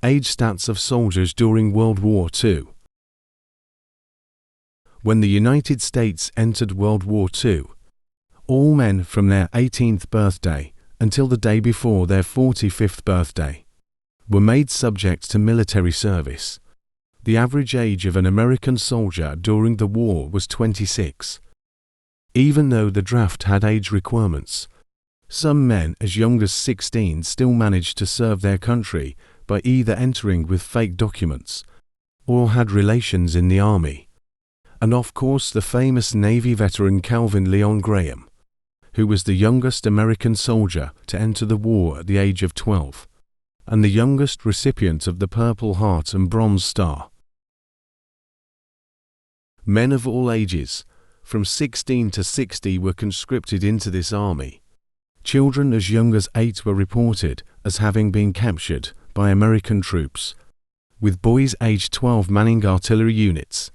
Age stats of soldiers during World War II. When the United States entered World War II, all men from their 18th birthday until the day before their 45th birthday were made subject to military service. The average age of an American soldier during the war was 26. Even though the draft had age requirements, some men as young as 16 still managed to serve their country by either entering with fake documents or had relations in the army. And of course the famous Navy veteran Calvin Leon Graham, who was the youngest American soldier to enter the war at the age of 12, and the youngest recipient of the Purple Heart and Bronze Star. Men of all ages, from 16 to 60, were conscripted into this army. Children as young as 8 were reported as having been captured by American troops, with boys aged 12 manning artillery units.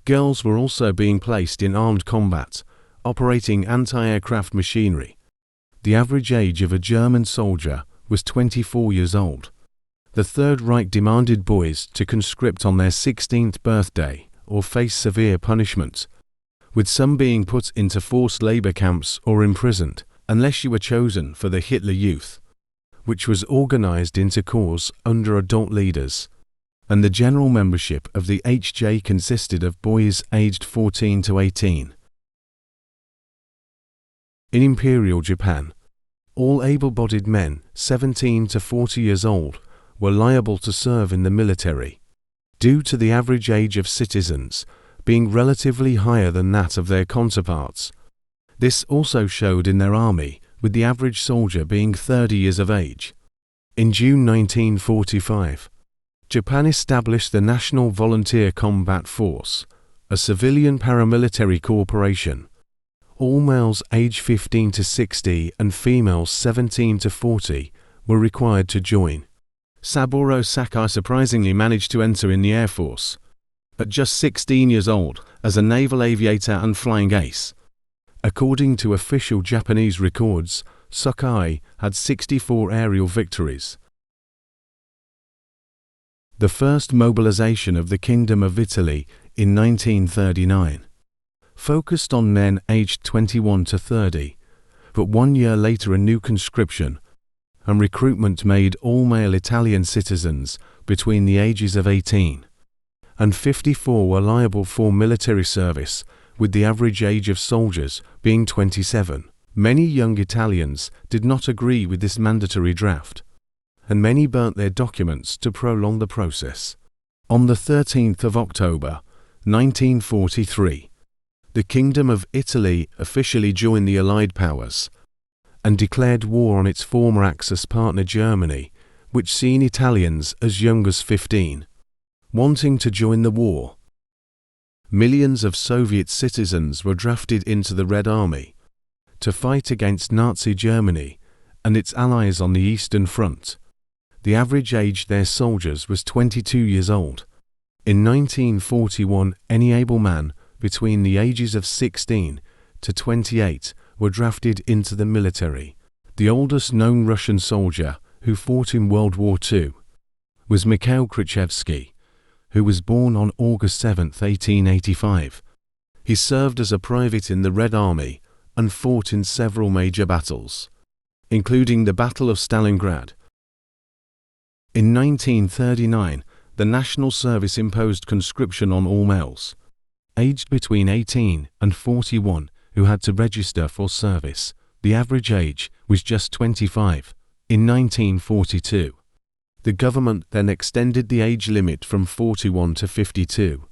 Girls were also being placed in armed combat, operating anti-aircraft machinery. The average age of a German soldier was 24 years old. The Third Reich demanded boys to conscript on their 16th birthday or face severe punishment, with some being put into forced labor camps or imprisoned, unless you were chosen for the Hitler Youth, which was organized into corps under adult leaders, and the general membership of the HJ consisted of boys aged 14 to 18. In Imperial Japan, all able-bodied men 17 to 40 years old were liable to serve in the military, due to the average age of citizens being relatively higher than that of their counterparts. This also showed in their army, with the average soldier being 30 years of age. In June 1945, Japan established the National Volunteer Combat Force, a civilian paramilitary corporation. All males aged 15 to 60 and females 17 to 40 were required to join. Saburo Sakai surprisingly managed to enter in the Air Force at just 16 years old as a naval aviator and flying ace. According to official Japanese records, Sakai had 64 aerial victories. The first mobilization of the Kingdom of Italy in 1939 focused on men aged 21 to 30, but 1 year later a new conscription and recruitment made all male Italian citizens between the ages of 18 and 54 were liable for military service, with the average age of soldiers being 27. Many young Italians did not agree with this mandatory draft, and many burnt their documents to prolong the process. On the 13th of October, 1943, the Kingdom of Italy officially joined the Allied powers and declared war on its former Axis partner Germany, which seen Italians as young as 15 wanting to join the war. Millions of Soviet citizens were drafted into the Red Army to fight against Nazi Germany and its allies on the Eastern Front. The average age their soldiers was 22 years old. In 1941, any able man between the ages of 16 to 28 were drafted into the military. The oldest known Russian soldier who fought in World War II was Mikhail Khrushchevsky, who was born on August 7, 1885. He served as a private in the Red Army and fought in several major battles, including the Battle of Stalingrad. In 1939, the National Service imposed conscription on all males, aged between 18 and 41, who had to register for service. The average age was just 25. In 1942, the government then extended the age limit from 41 to 52.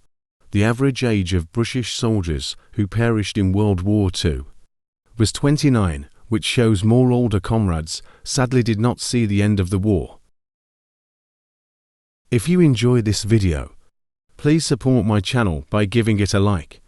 The average age of British soldiers who perished in World War II was 29, which shows more older comrades sadly did not see the end of the war. If you enjoy this video, please support my channel by giving it a like.